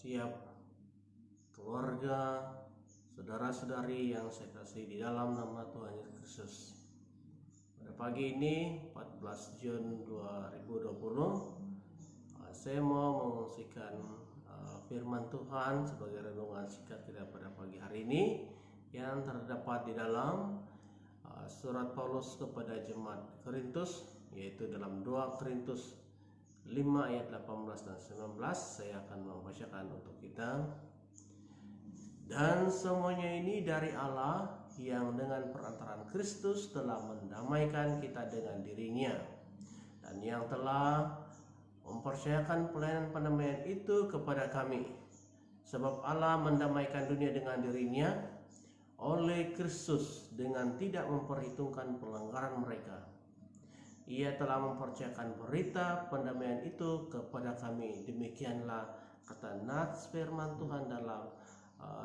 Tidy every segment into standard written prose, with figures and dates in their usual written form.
setiap keluarga, saudara-saudari yang saya kasih di dalam nama Tuhan Yesus Kristus. Pada pagi ini 14 Jun 2020, saya mau mengungsikan firman Tuhan sebagai renungan singkat kita pada pagi hari ini yang terdapat di dalam surat Paulus kepada jemaat Korintus, yaitu dalam 2 Korintus 5 ayat 18 dan 19. Saya akan membacakan untuk kita. Dan semuanya ini dari Allah yang dengan perantaraan Kristus telah mendamaikan kita dengan dirinya, dan yang telah mempercayakan pelayanan pendamaian itu kepada kami. Sebab Allah mendamaikan dunia dengan dirinya oleh Kristus dengan tidak memperhitungkan pelanggaran mereka. Ia telah mempercayakan berita pendamaian itu kepada kami. Demikianlah kata nats firman Tuhan dalam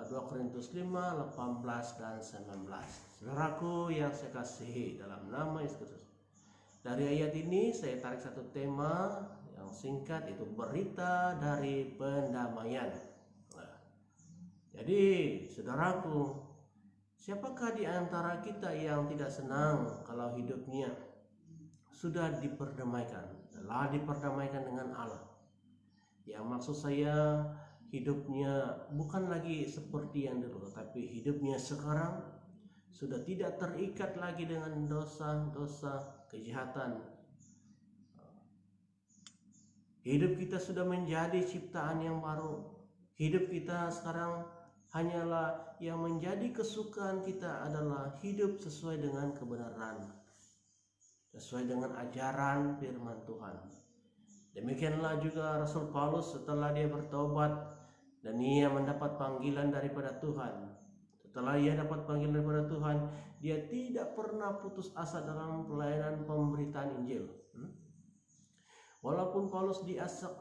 2 Korintus 5, 18 dan 19. Saudaraku yang saya kasihi dalam nama Yesus Kristus, dari ayat ini saya tarik satu tema yang singkat, itu berita dari pendamaian. Jadi saudaraku, siapakah di antara kita yang tidak senang kalau hidupnya sudah diperdamaikan, telah diperdamaikan dengan Allah? Yang maksud saya, hidupnya bukan lagi seperti yang dulu, tapi hidupnya sekarang sudah tidak terikat lagi dengan dosa-dosa, kejahatan. Hidup kita sudah menjadi ciptaan yang baru. Hidup kita sekarang hanyalah yang menjadi kesukaan kita adalah hidup sesuai dengan kebenaran, sesuai dengan ajaran firman Tuhan. Demikianlah juga Rasul Paulus setelah dia bertobat dan ia mendapat panggilan daripada Tuhan. Setelah ia dapat panggilan daripada Tuhan, dia tidak pernah putus asa dalam pelayanan pemberitaan Injil. Walaupun Paulus diasak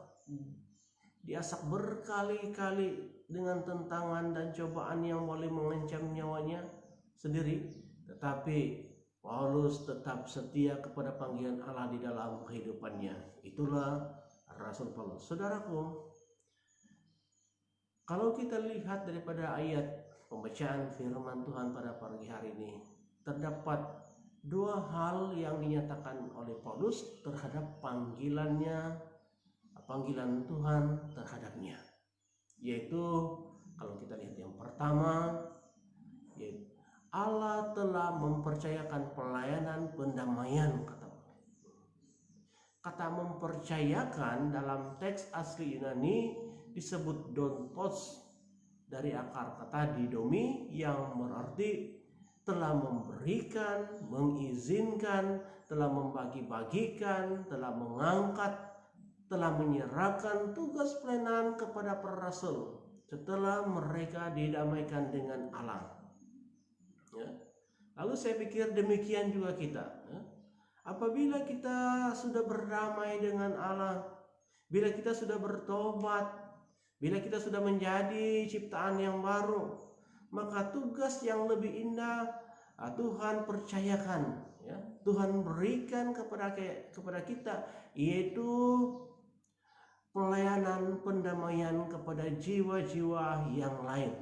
berkali-kali dengan tentangan dan cobaan yang boleh mengancam nyawanya sendiri, tetapi Paulus tetap setia kepada panggilan Allah di dalam kehidupannya. Itulah Rasul Paulus. Saudaraku, kalau kita lihat daripada ayat pembacaan firman Tuhan pada pagi hari ini, terdapat dua hal yang dinyatakan oleh Paulus terhadap panggilan Tuhan terhadapnya. Yaitu kalau kita lihat yang pertama, yaitu Allah telah mempercayakan pelayanan pendamaian. Kata mempercayakan dalam teks asli Yunani disebut dontos, dari akar kata didomi yang berarti telah memberikan, mengizinkan, telah membagi-bagikan, telah mengangkat, telah menyerahkan tugas pelayanan kepada para rasul setelah mereka didamaikan dengan Allah. Lalu saya pikir demikian juga kita. Apabila kita sudah berdamai dengan Allah, bila kita sudah bertobat, bila kita sudah menjadi ciptaan yang baru, maka tugas yang lebih indah Tuhan percayakan, Tuhan berikan kepada kita, yaitu pelayanan pendamaian kepada jiwa-jiwa yang lain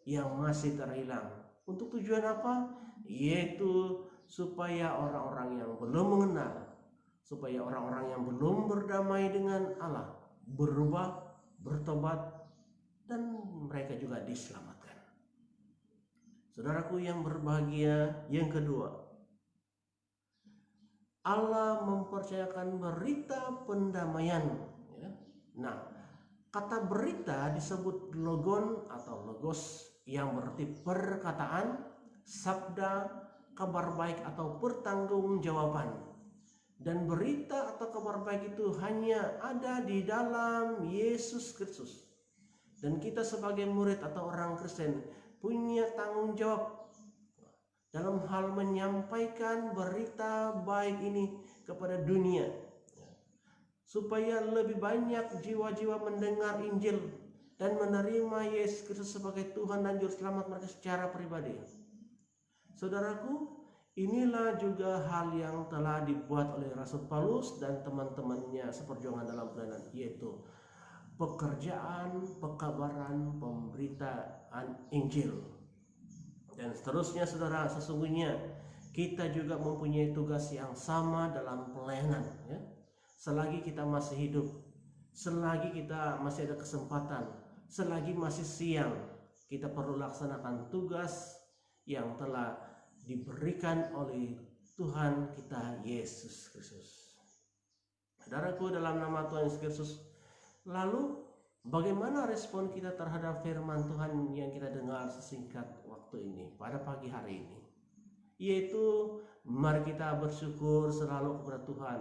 yang masih terhilang. Untuk tujuan apa? Yaitu supaya orang-orang yang belum mengenal, supaya orang-orang yang belum berdamai dengan Allah berubah, bertobat, dan mereka juga diselamatkan. Saudaraku yang berbahagia, yang kedua, Allah mempercayakan berita pendamaian. Nah, kata berita disebut logon atau logos, yang berarti perkataan, sabda, kabar baik atau pertanggungjawaban. Dan berita atau kabar baik itu hanya ada di dalam Yesus Kristus. Dan kita sebagai murid atau orang Kristen punya tanggung jawab dalam hal menyampaikan berita baik ini kepada dunia, supaya lebih banyak jiwa-jiwa mendengar Injil dan menerima Yesus Kristus sebagai Tuhan dan Juru Selamat mereka secara pribadi. Saudaraku, inilah juga hal yang telah dibuat oleh Rasul Paulus dan teman-temannya seperjuangan dalam pelayanan, yaitu pekerjaan, pekabaran, pemberitaan Injil. Dan seterusnya saudara, sesungguhnya kita juga mempunyai tugas yang sama dalam pelayanan ya. Selagi kita masih hidup, selagi kita masih ada kesempatan, selagi masih siang, kita perlu laksanakan tugas yang telah diberikan oleh Tuhan kita Yesus Kristus. Saudaraku, dalam nama Tuhan Yesus Kristus, lalu bagaimana respon kita terhadap firman Tuhan yang kita dengar sesingkat waktu ini pada pagi hari ini? Yaitu mari kita bersyukur selalu kepada Tuhan.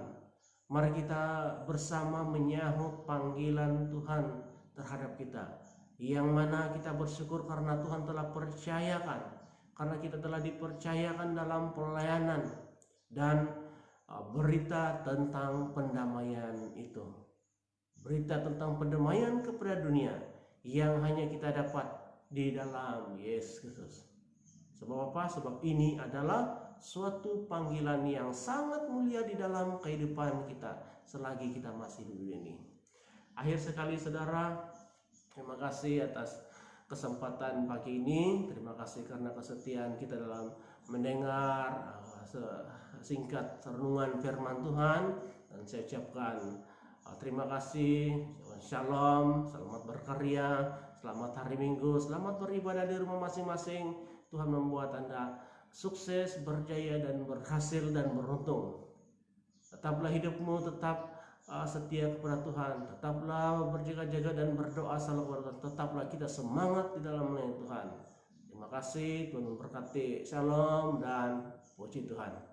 Mari kita bersama menyahut panggilan Tuhan terhadap kita, yang mana kita bersyukur karena Tuhan telah percayakan, karena kita telah dipercayakan dalam pelayanan dan berita tentang pendamaian itu. Berita tentang pendamaian kepada dunia yang hanya kita dapat di dalam Yesus Kristus. Sebab apa? Sebab ini adalah suatu panggilan yang sangat mulia di dalam kehidupan kita selagi kita masih di dunia ini. Akhir sekali saudara, terima kasih atas kesempatan pagi ini. Terima kasih karena kesetiaan kita dalam mendengar singkat renungan firman Tuhan. Dan saya ucapkan terima kasih, shalom, selamat berkarya, selamat hari Minggu, selamat beribadah di rumah masing-masing. Tuhan membuat Anda sukses, berjaya, dan berhasil, dan beruntung. Tetaplah hidupmu tetap setia kepada Tuhan. Tetaplah berjaga-jaga dan berdoa selalu kepada Tuhan. Tetaplah kita semangat di dalam melayani Tuhan. Terima kasih, Tuhan memberkati. Shalom dan puji Tuhan.